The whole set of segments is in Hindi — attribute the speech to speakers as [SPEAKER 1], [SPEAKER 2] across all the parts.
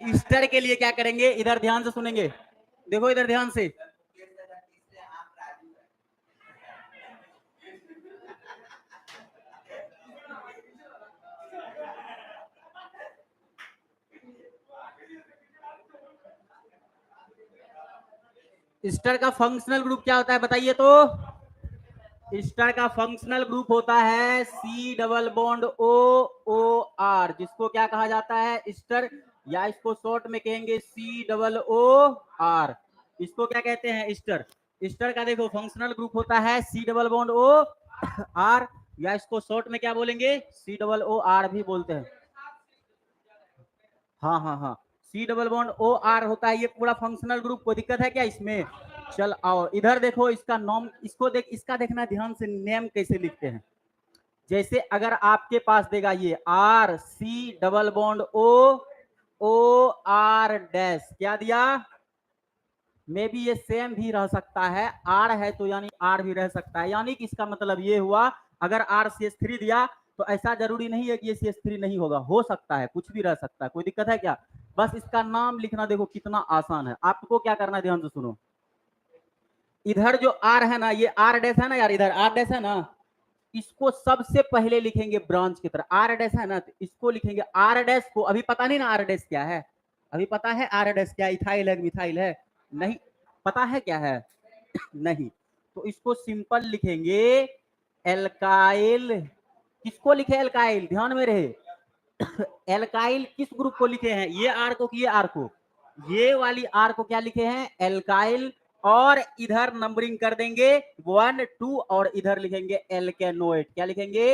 [SPEAKER 1] ईस्टर के लिए क्या करेंगे, इधर ध्यान से सुनेंगे, देखो इधर ध्यान से। ईस्टर का फंक्शनल ग्रुप क्या होता है बताइए तो। ईस्टर का फंक्शनल ग्रुप होता है C double bond O O R, जिसको क्या कहा जाता है, ईस्टर, या इसको शॉर्ट में कहेंगे सी डबल ओ आर। इसको क्या कहते हैं, ईस्टर। ईस्टर का देखो फंक्शनल ग्रुप होता है C double bond O R, या इसको शॉर्ट में क्या बोलेंगे, सी डबल ओ आर भी बोलते हैं। हाँ हाँ हाँ, C double bond O R होता है ये पूरा फंक्शनल ग्रुप। कोई दिक्कत है क्या इसमें? चल आओ इधर देखो, इसका नाम, इसको देख, इसका देखना ध्यान से, नेम कैसे लिखते हैं। जैसे अगर आपके पास देगा ये R C double bond O O R dash, क्या दिया, मे भी ये सेम भी रह सकता है, आर है तो यानी आर भी रह सकता है, यानी कि इसका मतलब ये हुआ, अगर आर सी एस थ्री दिया तो ऐसा जरूरी नहीं है कि ये सी एस थ्री नहीं होगा, हो सकता है, कुछ भी रह सकता है। कोई दिक्कत है क्या? बस इसका नाम लिखना देखो कितना आसान है। आपको क्या करना है, ध्यान से सुनो। इधर जो आर है ना, ये आर डैश है ना यार, इधर आर डैश है ना, इसको सबसे पहले लिखेंगे ब्रांच की तरह। आर डैश है ना, तो इसको लिखेंगे आर डैश को। अभी पता नहीं ना आर डैश क्या है, अभी पता है आर डैश क्या, इथाइल है मिथाइल है, नहीं पता है क्या है नहीं, तो इसको सिंपल लिखेंगे एल्काइल। किसको लिखे एल्काइल, ध्यान में रहे एल्काइल किस ग्रुप को लिखे हैं, ये आर को, ये आर को, ये वाली आर को क्या लिखे हैं, एल्काइल। और इधर नंबरिंग कर देंगे 1 2, और इधर लिखेंगे एल्केनोएट। क्या लिखेंगे,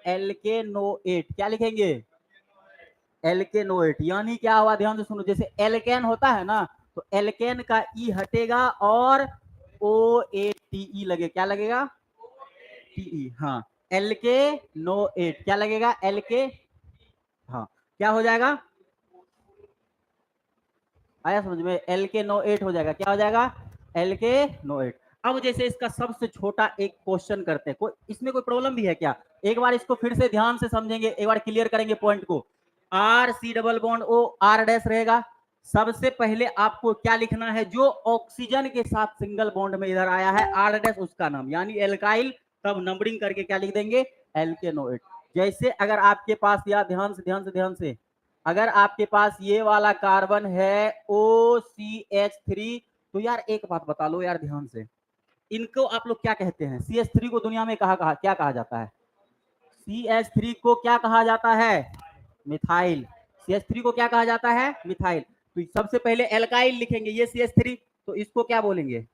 [SPEAKER 1] एल्केनोएट। क्या लिखेंगे, एल्केनोएट। यानी क्या हुआ, ध्यान से सुनो, जैसे एल्केन होता है ना, तो एल्केन का ई हटेगा और ओ ए टी ई लगे, क्या लगेगा, टी ई, हाँ, एल्के नो एट, क्या लगेगा, एल्के, हाँ, क्या हो जाएगा, आया समझ में, एल के नो एट हो जाएगा, क्या हो जाएगा, एल के नो एट। अब जैसे इसका सबसे छोटा एक क्वेश्चन करते हैं, कोई इसमें कोई प्रॉब्लम भी है क्या? एक बार इसको फिर से ध्यान से समझेंगे, एक बार क्लियर करेंगे पॉइंट को। R C double bond O R dash रहेगा। सबसे पहले आपको क्या लिखना है, जो ऑक्सीजन के साथ सिंगल बॉन्ड में इधर आया है आर डैश, उसका नाम, यानी एल्काइल, तब नंबरिंग करके क्या लिख देंगे, एल के नो एट। जैसे अगर आपके पास, या ध्यान से ध्यान से ध्यान से, अगर आपके पास ये वाला कार्बन है OCH3, तो यार एक बात बता लो यार ध्यान से, इनको आप लोग क्या कहते हैं, CH3 को दुनिया में क्या कहा जाता है, CH3 को क्या कहा जाता है, मिथाइल। CH3 को क्या कहा जाता है, मिथाइल। तो सबसे पहले एल्काइल लिखेंगे, ये CH3, तो इसको क्या बोलेंगे,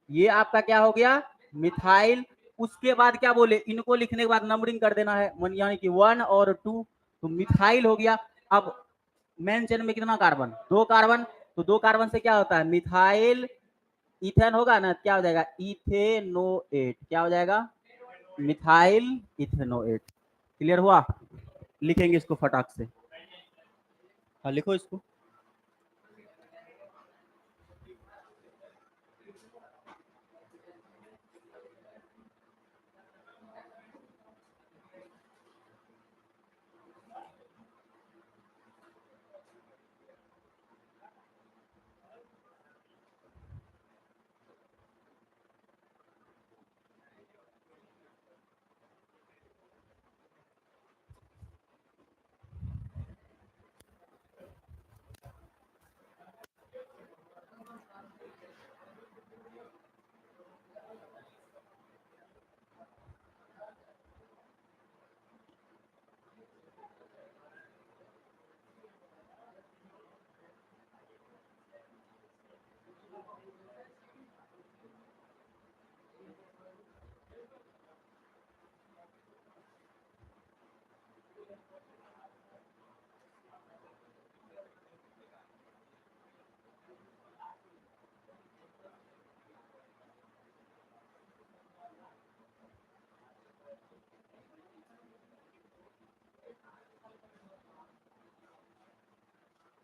[SPEAKER 1] ये आपका क्या हो गया, मिथाइल। उसके बाद क्या बोले, इनको लिखने के बाद नंबरिंग कर देना है, यानी कि 1 और 2, तो मिथाइल हो गया। अब मेन चेन में कितना कार्बन, 2 कार्बन, तो 2 कार्बन से क्या होता है, मिथाइल इथेन होगा ना, क्या हो जाएगा, इथेनोएट। क्या हो जाएगा, मिथाइल इथेनोएट। क्लियर हुआ? लिखेंगे इसको फटाक से, हाँ लिखो इसको।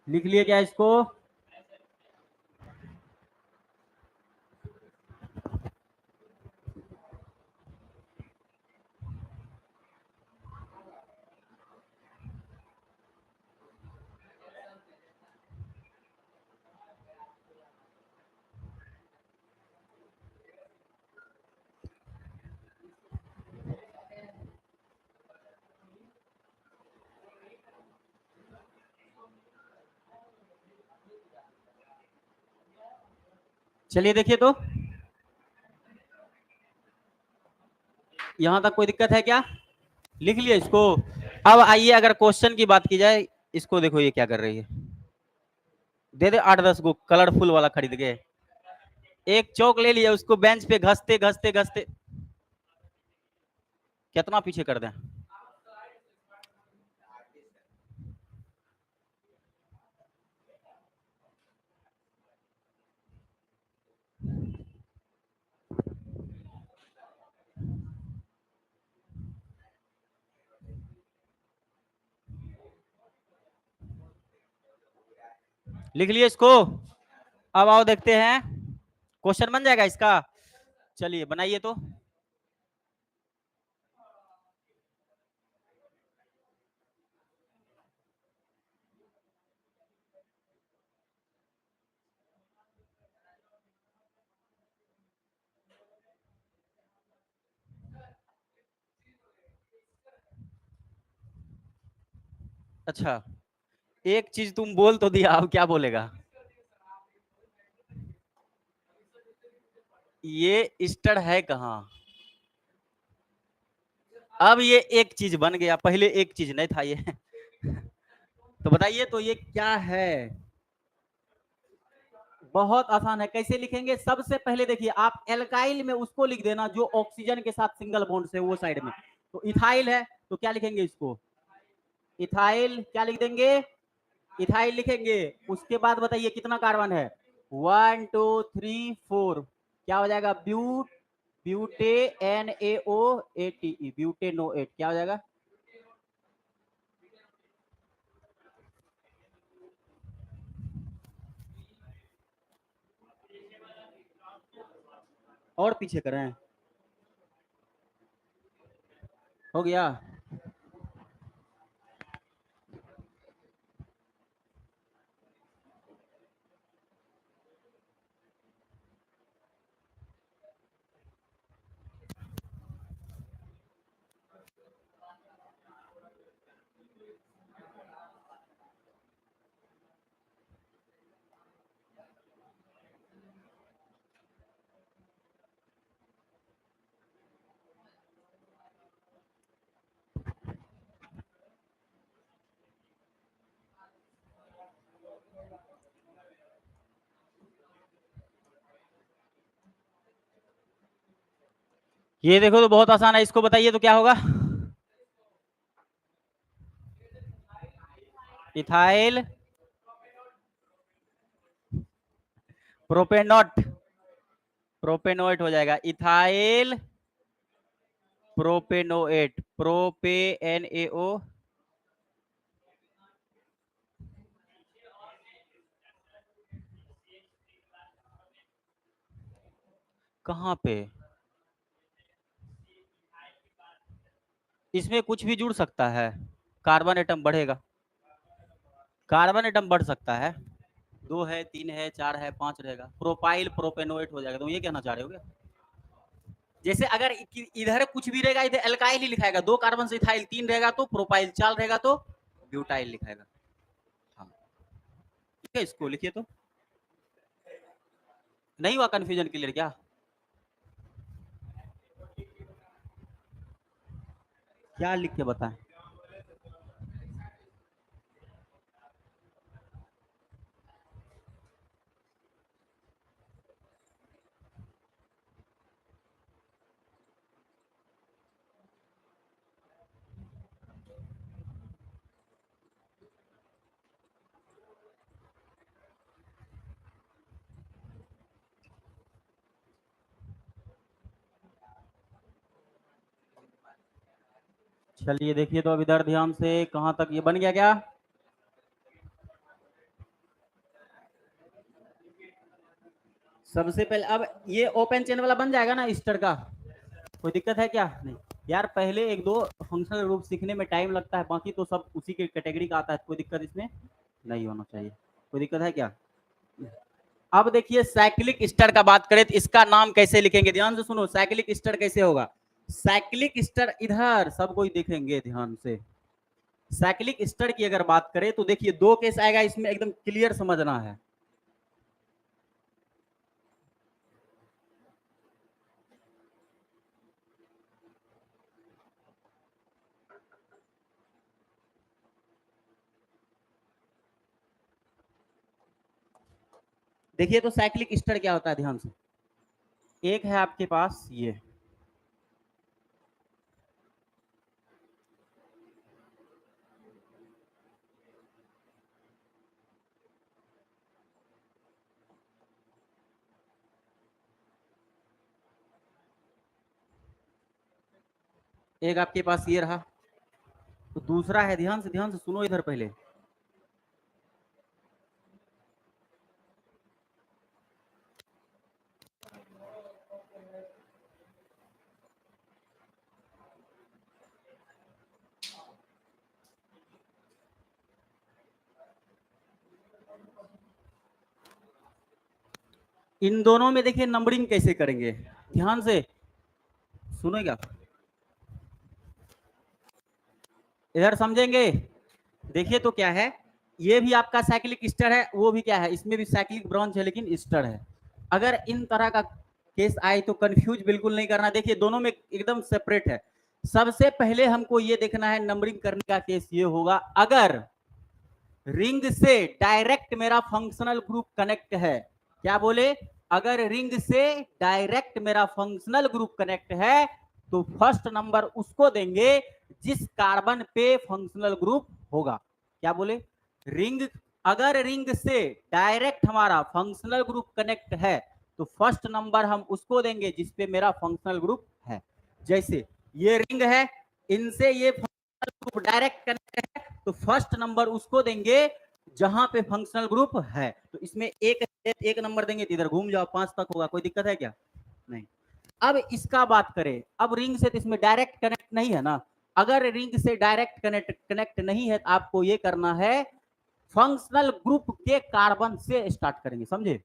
[SPEAKER 1] लिख लिए क्या इसको? चलिए देखिए तो यहां तक कोई दिक्कत है क्या? लिख लिया इसको। अब आइए अगर क्वेश्चन की बात की जाए, इसको देखो ये क्या कर रही है, दे दे 8-10 गो कलरफुल वाला खरीद के। एक चौक ले लिया, उसको बेंच पे घसते घसते घसते कितना पीछे कर दें। लिख लिए इसको। अब आओ देखते हैं क्वेश्चन बन जाएगा इसका। चलिए बनाइए तो। अच्छा, एक चीज तुम बोल तो दिया, अब क्या बोलेगा? ये स्टर है कहाँ? अब ये एक चीज बन गया, पहले एक चीज नहीं था ये। तो बताइए तो ये क्या है? बहुत आसान है। कैसे लिखेंगे? सबसे पहले देखिए, आप एल्काइल में उसको लिख देना जो ऑक्सीजन के साथ सिंगल बॉन्ड से वो साइड में। तो इथाइल है, तो क्या लिखेंगे इसको? इथाइल। क्या लिख देंगे? इथाइल लिखेंगे। उसके बाद बताइए कितना कार्बन है? 1 2 3 4। क्या हो जाएगा? ब्यूटे NaOATE, ब्यूटेनोएट। क्या हो जाएगा? और पीछे करें? हो गया। ये देखो तो बहुत आसान है, इसको बताइए तो क्या होगा? इथाइल प्रोपेनॉट, प्रोपेनोएट हो जाएगा। इथाइल प्रोपेनोएट, प्रोपेनएओ। कहां पे? इसमें कुछ भी जुड़ सकता है, कार्बन एटम बढ़ेगा, कार्बन एटम बढ़ सकता है। 2 है, 3 है, 4 है, 5 रहेगा, प्रोपाइल प्रोपेनोएट हो जाएगा। तुम ये कहना चाह रहे हो क्या? जैसे अगर इधर कुछ भी रहेगा, इधर एल्काइल ही लिखाएगा। 2 कार्बन से इथाइल, 3 रहेगा तो प्रोपाइल, 4 रहेगा तो ब्यूटाइल लिखाएगा। हाँ ठीक है, इसको लिखिए तो। नहीं हुआ कंफ्यूजन क्लियर क्या? क्या लिख के बताएं? चलिए देखिए तो अब इधर ध्यान से, कहां तक ये बन गया क्या? सबसे पहले अब ये ओपन चेन वाला बन जाएगा ना स्टर का? कोई दिक्कत है क्या? नहीं यार, पहले एक दो फंक्शनल ग्रुप सीखने में टाइम लगता है, बाकी तो सब उसी के कैटेगरी का आता है। कोई दिक्कत इसमें नहीं होना चाहिए। कोई दिक्कत है क्या? अब देखिए साइक्लिक स्टर का बात करें तो इसका नाम कैसे लिखेंगे? ध्यान से सुनो, साइक्लिक स्टर कैसे होगा? साइक्लिक स्टर, इधर सब कोई देखेंगे ध्यान से। साइक्लिक स्टर की अगर बात करें तो देखिए 2 केस आएगा इसमें, एकदम क्लियर समझना है। देखिए तो साइक्लिक ईस्टर क्या होता है, ध्यान से। एक है आपके पास ये, एक आपके पास ये रहा, तो दूसरा है, ध्यान से सुनो इधर पहले। इन दोनों में देखिए नंबरिंग कैसे करेंगे, ध्यान से सुनेगा, इधर समझेंगे। देखिए तो क्या है, ये भी आपका साइक्लिक ईस्टर है, वो भी क्या है, इसमें भी साइक्लिक ब्रांच है लेकिन ईस्टर है। अगर इन तरह का केस आए तो कंफ्यूज बिल्कुल नहीं करना, देखिए दोनों में एकदम सेपरेट है। सबसे पहले हमको ये देखना है नंबरिंग करने का केस ये होगा, अगर रिंग से डायरेक्ट मेरा फंक्शनल ग्रुप कनेक्ट है। क्या बोले, अगर रिंग से डायरेक्ट मेरा फंक्शनल ग्रुप कनेक्ट है तो फर्स्ट नंबर उसको देंगे जिस कार्बन पे फंक्शनल ग्रुप होगा। क्या बोले, रिंग, अगर रिंग से डायरेक्ट हमारा फंक्शनल ग्रुप कनेक्ट है तो फर्स्ट नंबर हम उसको देंगे जिसपे मेरा फंक्शनल ग्रुप है। जैसे ये रिंग है, इनसे ये फंक्शनल ग्रुप डायरेक्ट कनेक्ट है तो फर्स्ट नंबर उसको देंगे जहां पे फंक्शनल ग्रुप है। तो इसमें एक नंबर देंगे तो इधर घूम जाओ 5 तक होगा, कोई दिक्कत है क्या, नहीं। अब इसका बात करें, अब रिंग से तो इसमें डायरेक्ट कनेक्ट नहीं है ना, अगर रिंग से डायरेक्ट कनेक्ट नहीं है तो आपको ये करना है, फंक्शनल ग्रुप के कार्बन से स्टार्ट करेंगे, समझे।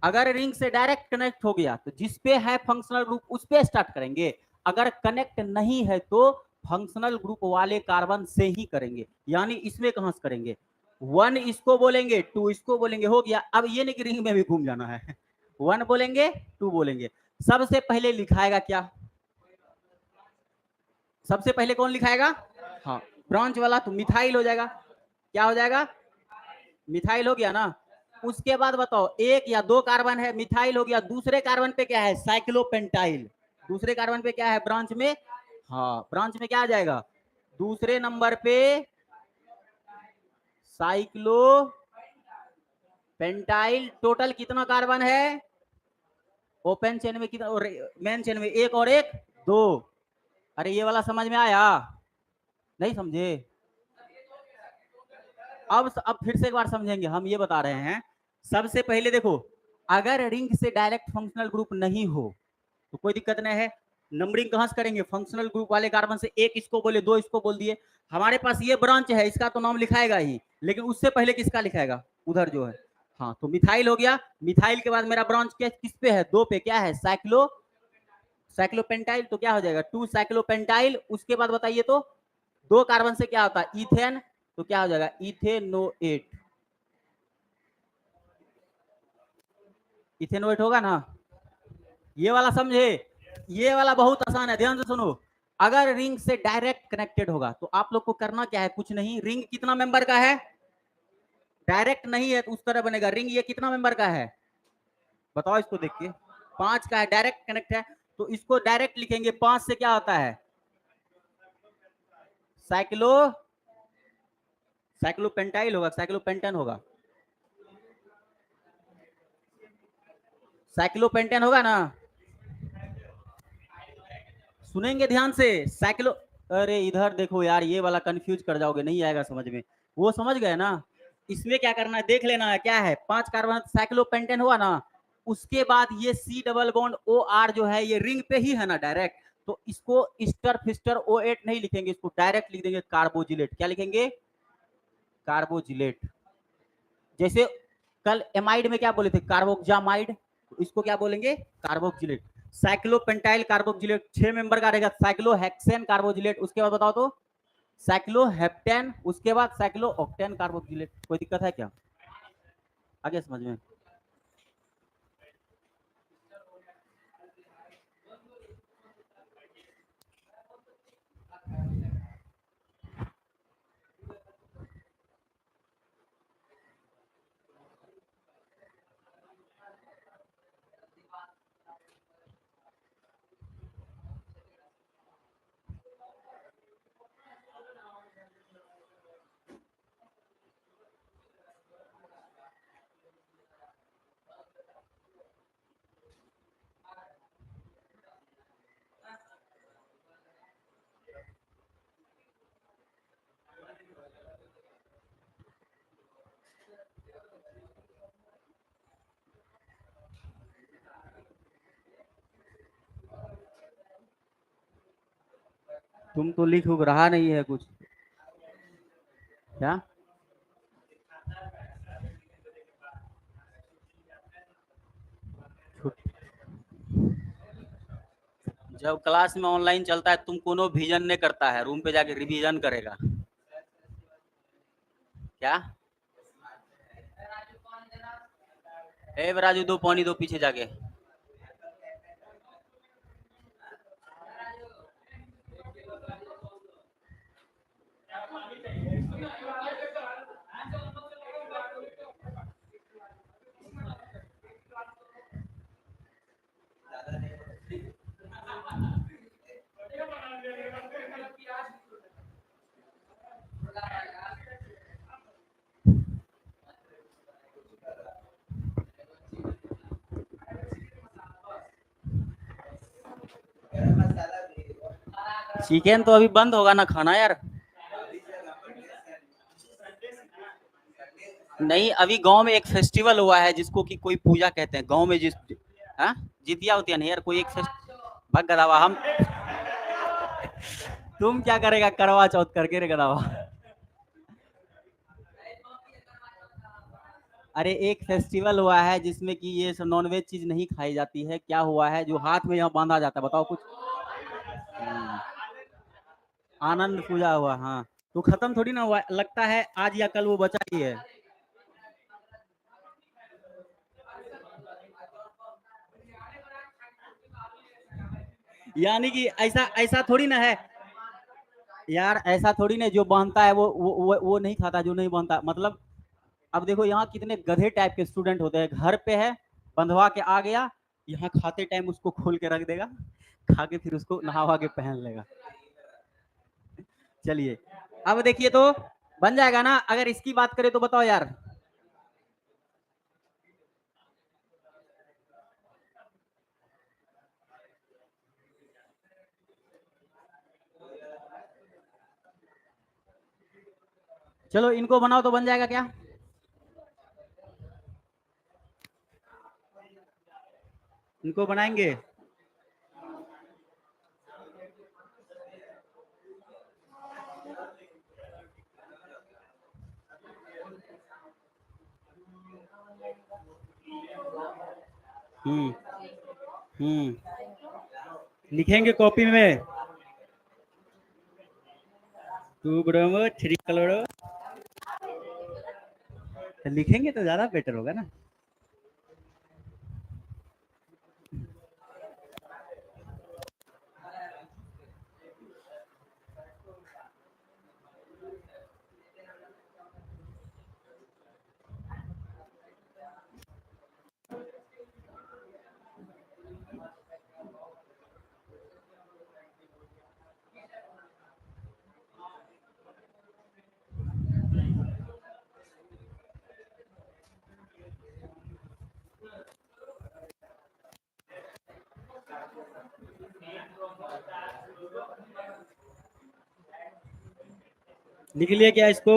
[SPEAKER 1] अगर रिंग से डायरेक्ट कनेक्ट हो गया तो जिसपे है फंक्शनल ग्रुप उस पे स्टार्ट करेंगे, अगर कनेक्ट नहीं है तो फंक्शनल ग्रुप वाले कार्बन से ही करेंगे। यानी इसमें कहां से करेंगे, 1 इसको बोलेंगे, 2 इसको बोलेंगे, हो गया। अब ये नहीं कि रिंग में भी घूम जाना है 1 बोलेंगे 2 बोलेंगे। सबसे पहले लिखाएगा क्या, सबसे पहले कौन लिखाएगा, हाँ ब्रांच वाला, तो मिथाइल हो जाएगा। क्या हो जाएगा, मिथाइल हो गया ना। उसके बाद बताओ, एक या दो कार्बन है, मिथाइल हो गया, दूसरे कार्बन पे क्या है, साइक्लोपेंटाइल। दूसरे कार्बन पे क्या है ब्रांच में, हाँ ब्रांच में क्या आ जाएगा, दूसरे नंबर पे साइक्लो पेंटाइल। टोटल कितना कार्बन है, ओपन चेन में कितना और मेन चेन में एक और एक, दो। अरे ये वाला समझ में आया, नहीं समझे, अब फिर से एक बार समझेंगे। हम ये बता रहे हैं, सबसे पहले देखो, अगर रिंग से डायरेक्ट फंक्शनल ग्रुप नहीं हो तो कोई दिक्कत नहीं है, नंबरिंग कहां से करेंगे, फंक्शनल ग्रुप वाले कार्बन से, एक इसको बोले, दो इसको बोल दिए। हमारे पास ये ब्रांच है, इसका तो नाम लिखाएगा ही, लेकिन उससे पहले किसका लिखाएगा, उधर जो है, हाँ तो मिथाइल हो गया। मिथाइल के बाद मेरा ब्रांच किस पे है, दो पे, क्या है, साइक्लोपेंटाइल। तो क्या हो जाएगा, 2 साइक्लोपेंटाइल। उसके बाद बताइए तो दो कार्बन से क्या होता है, इथेन, तो क्या हो जाएगा, इथेनोएट। इथेनोएट होगा ना, ये वाला समझे, ये वाला बहुत आसान है, ध्यान से सुनो। अगर रिंग से डायरेक्ट कनेक्टेड होगा तो आप लोग को करना क्या है, कुछ नहीं। रिंग कितना मेंबर का है, डायरेक्ट नहीं है तो उस तरह बनेगा। रिंग ये कितना मेंबर का है, बताओ इसको देख के, 5 का है, डायरेक्ट कनेक्ट है, तो इसको डायरेक्ट लिखेंगे। 5 से क्या होता है, साइक्लो साइक्लोपेंटाइल होगा, साइक्लोपेंटेन होगा, साइक्लोपेंटेन होगा ना। सुनेंगे ध्यान से, साइक्लो, अरे इधर देखो यार, ये वाला कंफ्यूज कर जाओगे, नहीं आएगा समझ में। वो समझ गए ना, इसमें क्या करना है देख लेना है, क्या है, 5 कार्बन साइक्लोपेंटेन हुआ ना। उसके बाद ये C double bond O R जो है ये रिंग पे ही है ना डायरेक्ट, तो इसको स्टर फिस्टर O8 नहीं लिखेंगे, इसको डायरेक्ट लिख देंगे कार्बोजिलेट। क्या लिखेंगे, कार्बोजिलेट। जैसे कल एमाइड में क्या बोले थे, कार्बोक्जामाइड, तो इसको क्या बोलेंगे, कार्बोक्जिलेट। साइक्लोपेंटाइल कार्बोक्जिलेट 6 मेंबर का रहेगा, साइक्लोहेक्सेन कार्बोक्जिलेट। उसके बाद बताओ तो साइक्लोहेप्टेन, उसके बाद साइक्लोऑक्टेन कार्बोक्जिलेट। कोई दिक्कत है क्या, आगे समझ में। तुम तो लिख उग रहा नहीं है कुछ, क्या? जब क्लास में ऑनलाइन चलता है तुम कोनो विजन नहीं करता है, रूम पे जाके रिवीजन करेगा क्या? ए राजू, दो पानी दो पीछे जाके। चिकन तो अभी बंद होगा ना खाना यार। नहीं, अभी गांव में एक फेस्टिवल हुआ है जिसको कि कोई पूजा कहते हैं गांव में, जिस हाँ जितिया होती है नहीं यार, कोई एक भग गदावा हम। तुम क्या करेगा करवा चौथ करके रे गदावा? अरे एक फेस्टिवल हुआ है जिसमें कि ये सब नॉनवेज चीज नहीं खाई जाती है, क्या हुआ है जो हाथ में यहाँ बांधा जाता है, बताओ कुछ। हम्म, आनंद पूजा हुआ, हाँ। तो खत्म थोड़ी ना हुआ, लगता है आज या कल वो बचा ही है। यानी कि ऐसा ऐसा थोड़ी ना है यार, ऐसा थोड़ी ना जो बांधता है वो नहीं खाता, जो नहीं बांधता मतलब। अब देखो यहाँ कितने गधे टाइप के स्टूडेंट होते हैं, घर पे है बंधवा के आ गया, यहाँ खाते टाइम उसको खोल के रख देगा, खा के फिर उसको नहावा के पहन लेगा। चलिए, अब देखिए तो बन जाएगा ना, अगर इसकी बात करें तो बताओ यार। चलो इनको बनाओ तो बन जाएगा क्या? इनको बनाएंगे। हम्म लिखेंगे कॉपी में, टू ब्रोमो थ्री क्लोरो, तो लिखेंगे तो ज्यादा बेटर होगा ना। लिख लिया क्या इसको?